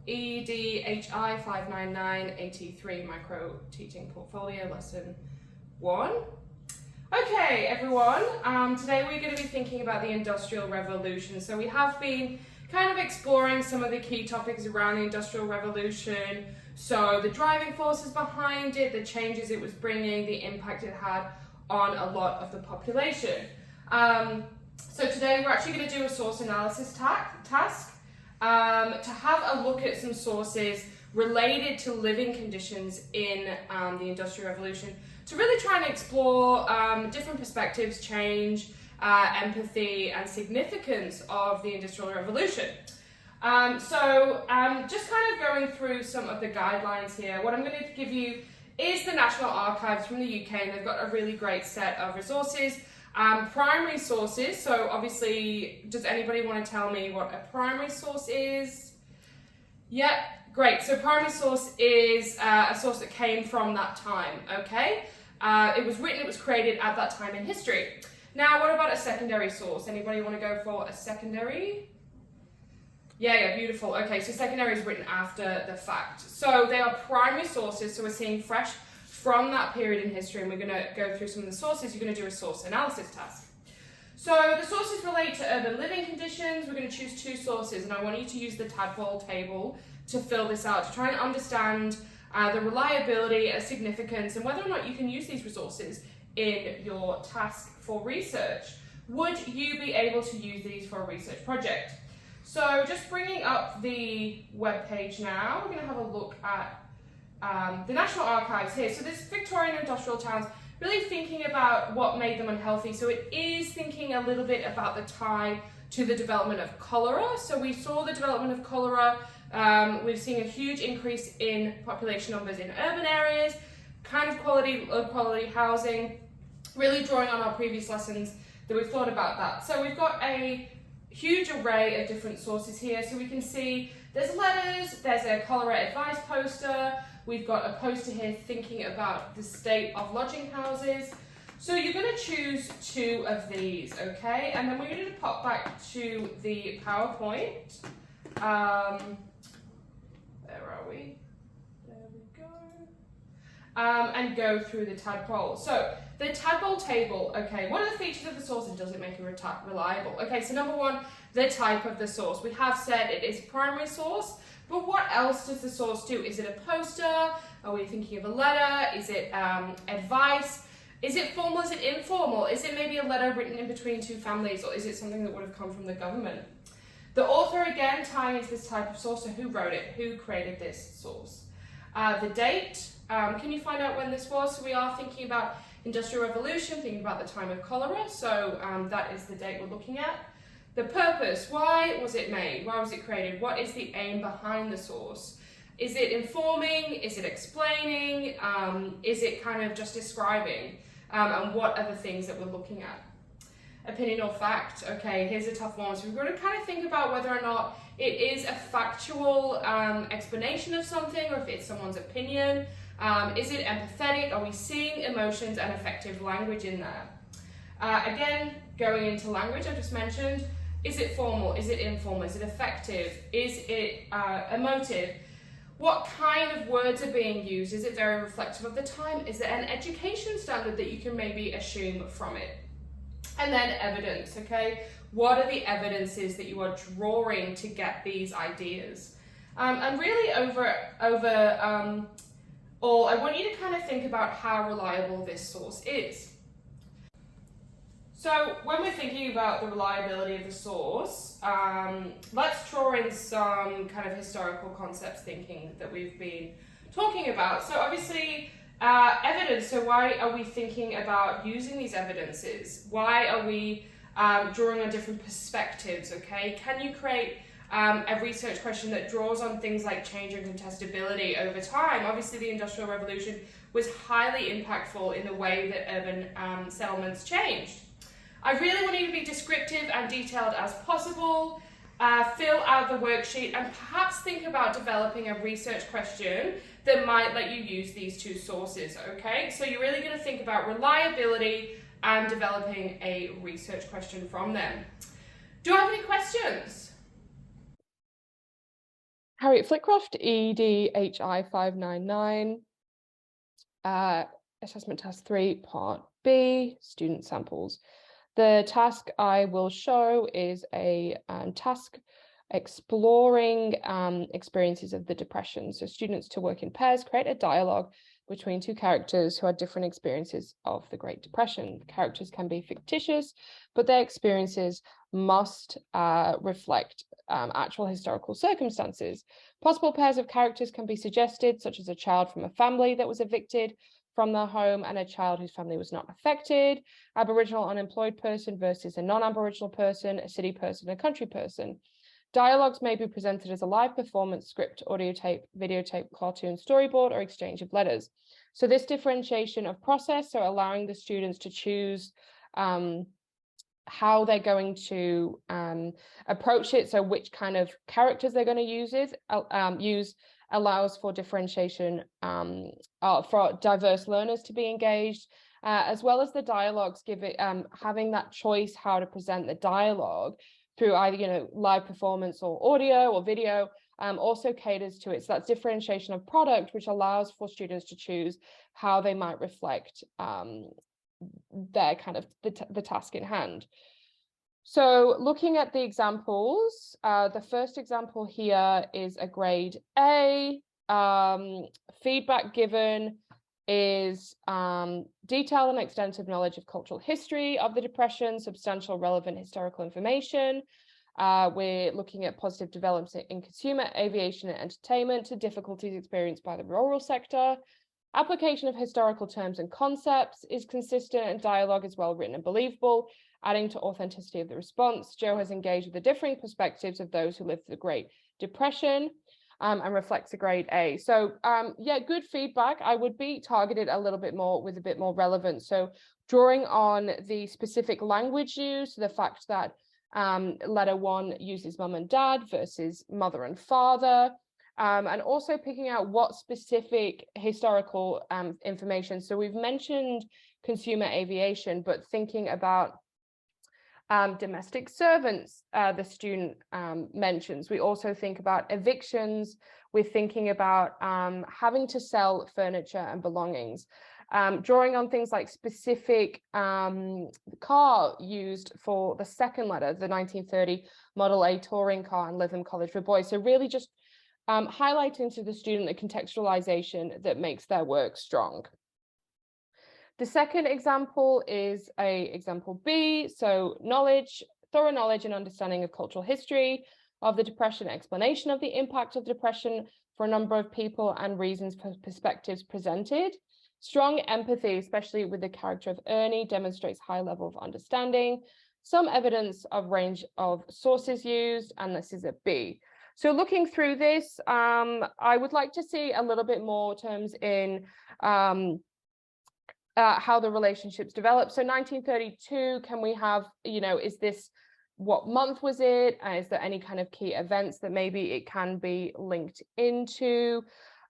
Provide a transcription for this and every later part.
EDHI599 83 Micro Teaching Portfolio Lesson 1. Okay, everyone, today we're going to be thinking about the Industrial Revolution. So we have been kind of exploring some of the key topics around the Industrial Revolution. So the driving forces behind it, the changes it was bringing, the impact it had on a lot of the population. So today we're actually going to do a source analysis task to have a look at some sources related to living conditions in the Industrial Revolution, to really try and explore different perspectives, change, empathy and significance of the Industrial Revolution. Just kind of going through some of the guidelines here, what I'm going to give you is the National Archives from the UK, and they've got a really great set of resources. Primary sources, so obviously, does anybody want to tell me what a primary source is? Yep, great. So primary source is a source that came from that time, okay? It was written, it was created at that time in history. Now, what about a secondary source? Anybody want to go for a secondary? Yeah, beautiful. Okay, so secondary is written after the fact. So they are primary sources, so we're seeing fresh from that period in history, and we're going to go through some of the sources. You're going to do a source analysis task. So the sources relate to urban living conditions. We're going to choose two sources, and I want you to use the tadpole table to fill this out, to try and understand the reliability, significance, and whether or not you can use these resources in your task for research. Would you be able to use these for a research project? So just bringing up the web page now, we're going to have a look at the National Archives here. So this Victorian industrial towns, really thinking about what made them unhealthy. So it is thinking a little bit about the tie to the development of cholera. So we saw the development of cholera. We've seen a huge increase in population numbers in urban areas, kind of low quality housing, really drawing on our previous lessons that we've thought about that. So we've got a huge array of different sources here. So we can see there's letters, there's a cholera advice poster, we've got a poster here thinking about the state of lodging houses. So you're going to choose two of these, okay? And then we're going to pop back to the PowerPoint. Where are we? There we go. And go through the tadpole. So the tadpole table, okay, what are the features of the source and does it make it reliable? Okay, so number one, the type of the source. We have said it is primary source, but what else does the source do? Is it a poster? Are we thinking of a letter? Is it advice? Is it formal? Is it informal? Is it maybe a letter written in between two families, or is it something that would have come from the government? The author, again, tying into this type of source, so who wrote it? Who created this source? The date, can you find out when this was? So we are thinking about Industrial Revolution, thinking about the time of cholera, so that is the date we're looking at. The purpose, why was it made? Why was it created? What is the aim behind the source? Is it informing? Is it explaining? Is it kind of just describing? And what are the things that we're looking at? Opinion or fact? Okay, here's a tough one. So we've got to kind of think about whether or not it is a factual explanation of something, or if it's someone's opinion. Is it empathetic? Are we seeing emotions and effective language in there? Again, going into language, I just mentioned, is it formal? Is it informal? Is it effective? Is it emotive? What kind of words are being used? Is it very reflective of the time? Is there an education standard that you can maybe assume from it? And then evidence, okay? What are the evidences that you are drawing to get these ideas? And really all, I want you to kind of think about how reliable this source is. So when we're thinking about the reliability of the source, let's draw in some kind of historical concepts thinking that we've been talking about. So obviously, evidence, so why are we thinking about using these evidences? Why are we drawing on different perspectives, okay? Can you create a research question that draws on things like change and contestability over time? Obviously, the Industrial Revolution was highly impactful in the way that urban settlements changed. I really want you to be descriptive and detailed as possible. Fill out the worksheet and perhaps think about developing a research question that might let you use these two sources, okay? So you're really going to think about reliability and developing a research question from them. Do I have any questions? Harriet Flitcroft, EDHI599, assessment task 3, part B, student samples. The task I will show is a task exploring experiences of the depression. So students to work in pairs, create a dialogue between two characters who had different experiences of the Great Depression. The characters can be fictitious, but their experiences must reflect actual historical circumstances. Possible pairs of characters can be suggested, such as a child from a family that was evicted from their home and a child whose family was not affected, Aboriginal unemployed person versus a non-Aboriginal person, a city person, a country person. Dialogues may be presented as a live performance, script, audio tape, videotape, cartoon, storyboard, or exchange of letters. So this differentiation of process, so allowing the students to choose how they're going to approach it, so which kind of characters they're going to use allows for differentiation for diverse learners to be engaged, as well as the dialogues having that choice how to present the dialogue through either live performance or audio or video also caters to it. So that's differentiation of product, which allows for students to choose how they might reflect their kind of the task in hand. So looking at the examples, the first example here is a grade A. Feedback given is detailed and extensive knowledge of cultural history of the Depression, substantial relevant historical information. We're looking at positive developments in consumer, aviation, and entertainment to difficulties experienced by the rural sector. Application of historical terms and concepts is consistent, and dialogue is well written and believable, adding to authenticity of the response. Joe has engaged with the differing perspectives of those who lived through the Great Depression and reflects a grade A. So yeah, good feedback. I would be targeted a little bit more with a bit more relevance. So drawing on the specific language used, the fact that letter 1 uses mum and dad versus mother and father, and also picking out what specific historical information. So we've mentioned consumer aviation, but thinking about domestic servants, the student mentions. We also think about evictions. We're thinking about having to sell furniture and belongings. Drawing on things like specific car used for the second letter, the 1930 Model A touring car and Lytham College for Boys. So really just highlighting to the student the contextualization that makes their work strong. The second example is example B, so thorough knowledge and understanding of cultural history of the Depression, explanation of the impact of the Depression for a number of people and reasons for perspectives presented. Strong empathy, especially with the character of Ernie, demonstrates high level of understanding. Some evidence of range of sources used, and this is a B. So looking through this, I would like to see a little bit more terms in how the relationships develop. So 1932, can we have, is this, what month was it? Is there any kind of key events that maybe it can be linked into?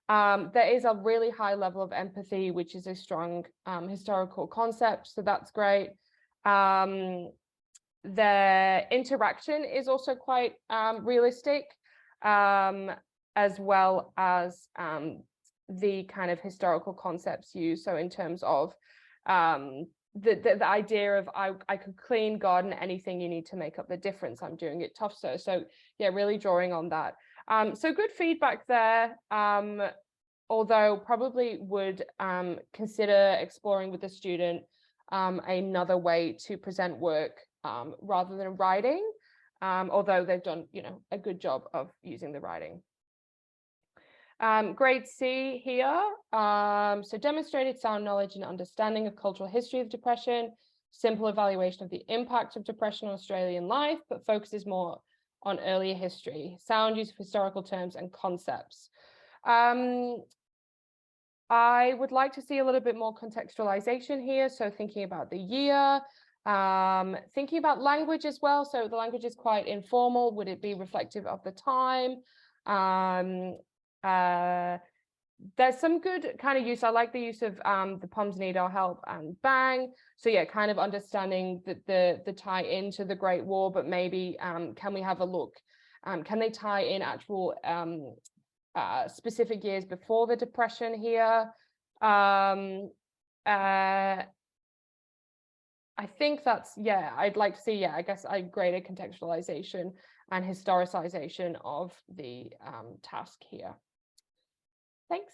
There is a really high level of empathy, which is a strong historical concept, so that's great. The interaction is also quite realistic, as well as the kind of historical concepts used. So in terms of the idea of I could clean, garden, anything you need to make up the difference, I'm doing it tough. So yeah, really drawing on that. So good feedback there, although probably would consider exploring with the student another way to present work rather than writing, although they've done a good job of using the writing. Grade C here, so demonstrated sound knowledge and understanding of cultural history of depression, simple evaluation of the impact of depression on Australian life, but focuses more on earlier history, sound use of historical terms and concepts. I would like to see a little bit more contextualization here, so thinking about the year, thinking about language as well, so the language is quite informal, would it be reflective of the time? There's some good kind of use. I like the use of the Poms need our help and bang. So yeah, kind of understanding the tie into the Great War, but maybe can we have a look Can they tie in actual specific years before the Depression here? I think that's, yeah, I'd like to see, yeah, I guess a greater contextualization and historicization of the task here. Thanks.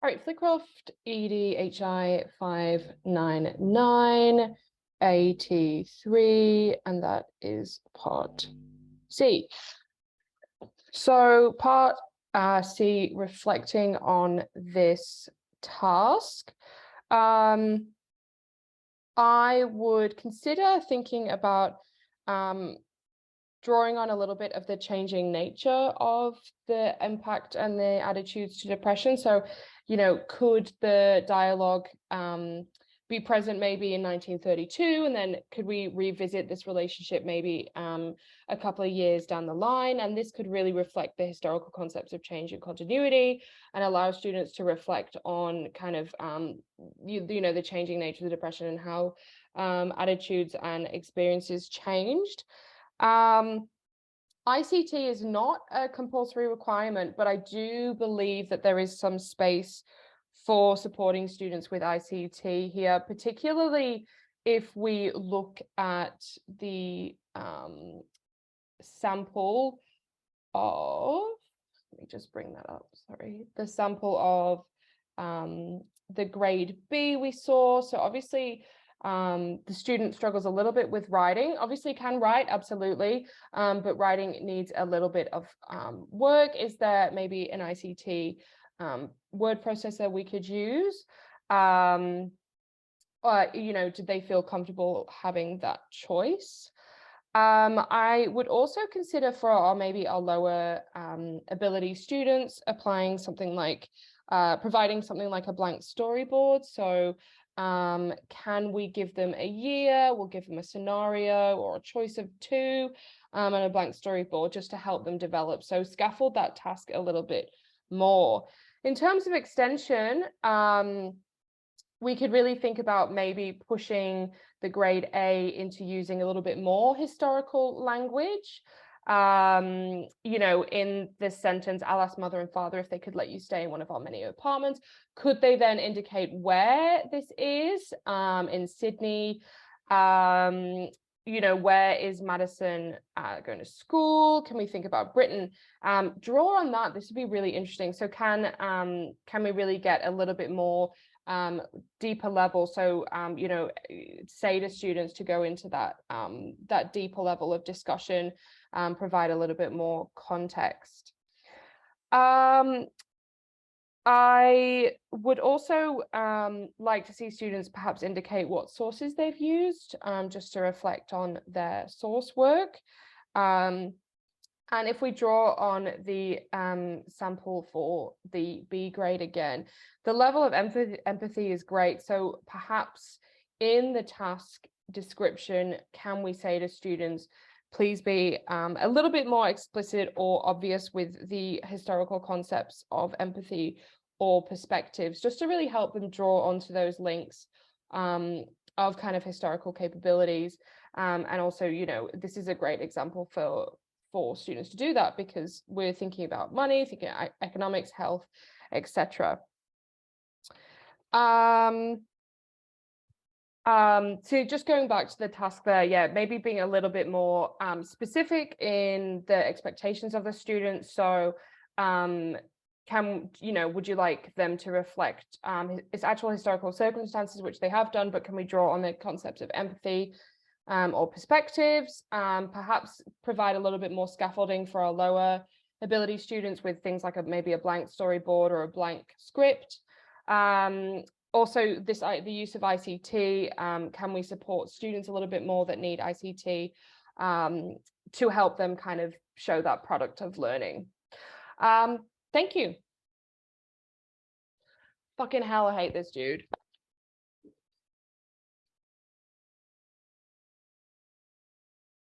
Harriet Flitcroft, EDHI599, AT3, and that is part C. So part C, reflecting on this task, I would consider thinking about drawing on a little bit of the changing nature of the impact and the attitudes to depression. So, you know, could the dialogue be present maybe in 1932, and then could we revisit this relationship maybe a couple of years down the line? And this could really reflect the historical concepts of change and continuity, and allow students to reflect on kind of you know, the changing nature of the depression and how attitudes and experiences changed. ICT is not a compulsory requirement, but I do believe that there is some space for supporting students with ICT here, particularly if we look at the sample of, let me just bring that up, sorry, the sample of the grade B we saw. So obviously the student struggles a little bit with writing, obviously can write, absolutely, but writing needs a little bit of work. Is there maybe an ICT word processor we could use? Or, you know, did they feel comfortable having that choice? I would also consider for our maybe our lower ability students applying something like providing something like a blank storyboard. So can we give them a year? We'll give them a scenario or a choice of two and a blank storyboard just to help them develop. So scaffold that task a little bit more. In terms of extension, we could really think about maybe pushing the grade A into using a little bit more historical language. You know, in this sentence, I'll ask mother and father if they could let you stay in one of our many apartments. Could they then indicate where this is? In Sydney, you know, where is Madison going to school? Can we think about Britain? Draw on that. This would be really interesting. So can we really get a little bit more deeper level? So you know, say to students to go into that that deeper level of discussion, provide a little bit more context. I would also like to see students perhaps indicate what sources they've used, just to reflect on their source work. And if we draw on the sample for the B grade again, the level of empathy is great. So perhaps in the task description, can we say to students, please be a little bit more explicit or obvious with the historical concepts of empathy or perspectives, just to really help them draw onto those links of kind of historical capabilities. And also, you know, this is a great example for students to do that, because we're thinking about money, thinking economics, health, etc. So just going back to the task there, yeah, maybe being a little bit more specific in the expectations of the students. So you know, would you like them to reflect its actual historical circumstances, which they have done, but can we draw on the concepts of empathy or perspectives? Perhaps provide a little bit more scaffolding for our lower ability students with things like maybe a blank storyboard or a blank script. Also, the use of ICT, can we support students a little bit more that need ICT to help them kind of show that product of learning? Thank you. Fucking hell, I hate this dude.